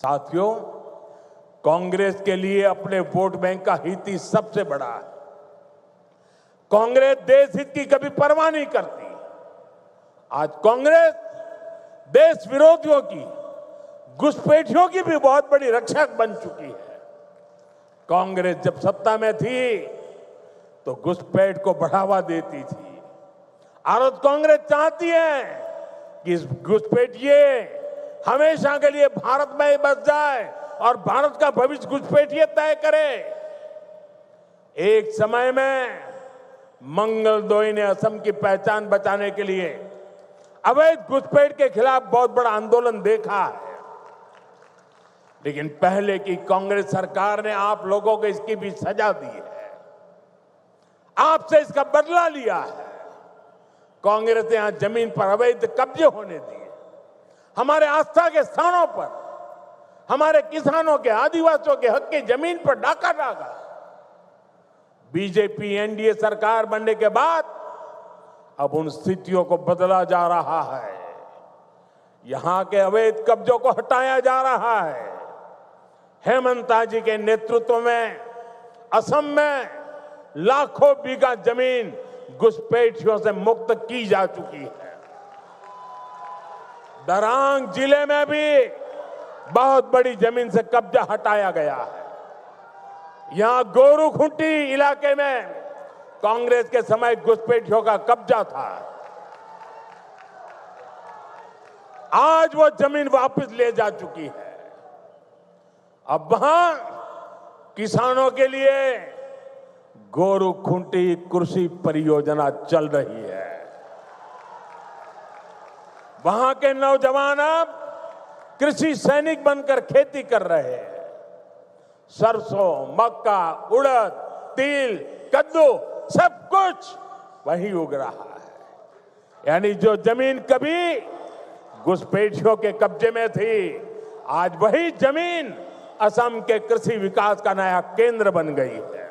साथियों, कांग्रेस के लिए अपने वोट बैंक का हित ही सबसे बड़ा है। कांग्रेस देश हित की कभी परवाह नहीं करती। आज कांग्रेस देश विरोधियों की, घुसपैठियों की भी बहुत बड़ी रक्षक बन चुकी है। कांग्रेस जब सत्ता में थी तो घुसपैठ को बढ़ावा देती थी। और कांग्रेस चाहती है कि इस घुसपैठिए हमेशा के लिए भारत में ही बस जाए और भारत का भविष्य घुसपैठिए तय करे। एक समय में मंगलदोई ने असम की पहचान बचाने के लिए अवैध घुसपैठ के खिलाफ बहुत बड़ा आंदोलन देखा है, लेकिन पहले की कांग्रेस सरकार ने आप लोगों को इसकी भी सजा दी है, आपसे इसका बदला लिया है। कांग्रेस ने यहां जमीन पर अवैध कब्जे होने दिए, हमारे आस्था के स्थानों पर हमारे किसानों के, आदिवासियों के हक की जमीन पर डाका डाला। बीजेपी एनडीए सरकार बनने के बाद अब उन स्थितियों को बदला जा रहा है। यहां के अवैध कब्जों को हटाया जा रहा है। हेमंता जी के नेतृत्व में असम में लाखों बीघा जमीन घुसपैठियों से मुक्त की जा चुकी है। दरांग जिले में भी बहुत बड़ी जमीन से कब्जा हटाया गया है। यहां गोरूखुंटी इलाके में कांग्रेस के समय घुसपैठियों का कब्जा था। आज वो जमीन वापस ले जा चुकी है। अब वहां किसानों के लिए गोरूखुंटी कृषि परियोजना चल रही है। वहां के नौजवान अब कृषि सैनिक बनकर खेती कर रहे हैं। सरसों, मक्का, उड़द, तिल, कद्दू सब कुछ वहीं उग रहा है। यानी जो जमीन कभी घुसपैठियों के कब्जे में थी, आज वही जमीन असम के कृषि विकास का नया केंद्र बन गई है।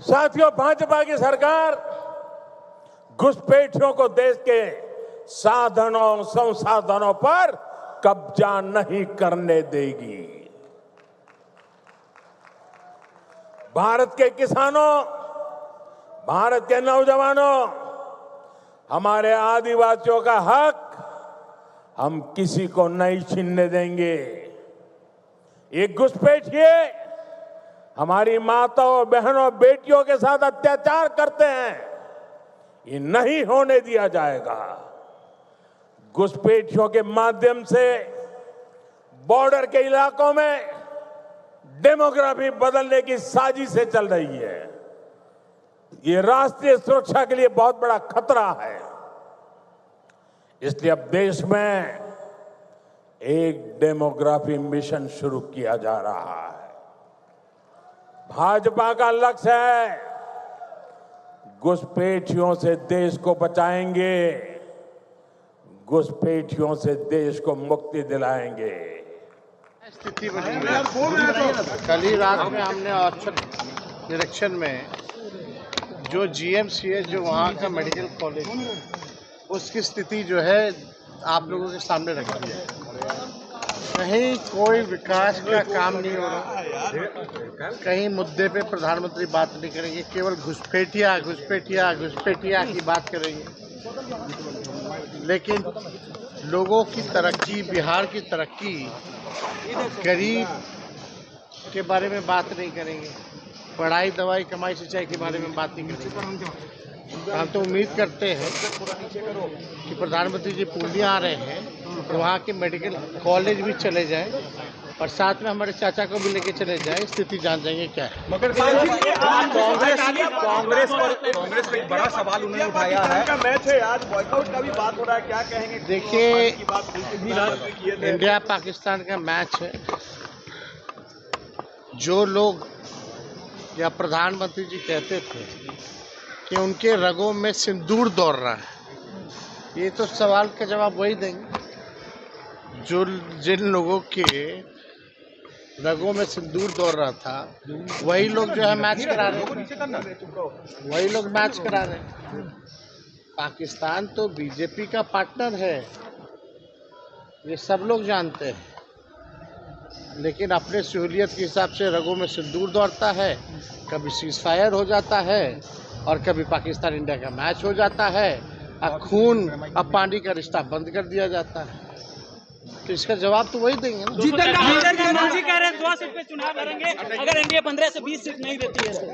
साथियों, भाजपा की सरकार घुसपैठियों को देश के साधनों, संसाधनों पर कब्जा नहीं करने देगी। भारत के किसानों, भारत के नौजवानों, हमारे आदिवासियों का हक हम किसी को नहीं छीनने देंगे। ये घुसपैठिए हमारी माताओं, बहनों, बेटियों के साथ अत्याचार करते हैं, ये नहीं होने दिया जाएगा। घुसपैठियों के माध्यम से बॉर्डर के इलाकों में डेमोग्राफी बदलने की साजिशें चल रही है। ये राष्ट्रीय सुरक्षा के लिए बहुत बड़ा खतरा है। इसलिए अब देश में एक डेमोग्राफी मिशन शुरू किया जा रहा है। भाजपा का लक्ष्य है घुसपैठियों से देश को बचाएंगे, घुसपैठियों से देश को मुक्ति दिलाएंगे। स्थिति बनी है। कल ही रात में हमने औचक निरीक्षण में जो जीएमसीएच, जो वहाँ का मेडिकल कॉलेज, उसकी स्थिति जो है आप लोगों के सामने रखी है। कहीं कोई विकास का काम नहीं हो रहा, कहीं मुद्दे पे प्रधानमंत्री बात नहीं करेंगे, केवल घुसपैठिया घुसपैठिया घुसपैठिया की बात करेंगे। लेकिन लोगों की तरक्की, बिहार की तरक्की, गरीब के बारे में बात नहीं करेंगे, पढ़ाई, दवाई, कमाई, सिंचाई के बारे में बात नहीं करेंगे। हम तो उम्मीद करते हैं कि प्रधानमंत्री जी पूर्णिया आ रहे हैं तो वहाँ के मेडिकल कॉलेज भी चले जाएं और साथ में हमारे चाचा को भी लेके चले जाएं, स्थिति जान जाएंगे क्या है। मगर कांग्रेस पे एक बड़ा सवाल उन्होंने उठाया है। का मैच है आज, बॉयकआउट का भी बात हो रहा है, क्या कहेंगे? देखिए, इंडिया पाकिस्तान का मैच है। जो लोग या प्रधानमंत्री जी कहते थे कि उनके रगों में सिंदूर दौड़ रहा है, ये तो सवाल का जवाब वही देंगे। जो जिन लोगों के रगों में सिंदूर दौड़ रहा था वही लोग जो है मैच करा रहे हैं, वही लोग मैच करा रहे हैं। पाकिस्तान तो बीजेपी का पार्टनर है, ये सब लोग जानते हैं, लेकिन अपने सहूलियत के हिसाब से रगों में सिंदूर दौड़ता है। कभी सीज फायर हो जाता है और कभी पाकिस्तान इंडिया का मैच हो जाता है, अब खून अब पानी का रिश्ता बंद कर दिया जाता है। तो इसका जवाब तो वही देंगे ना। मनमोहन जी कह रहे हैं 2 सीट पे चुनाव लड़ेंगे अगर एनडीए 15 से 20 सीट नहीं देती है तो।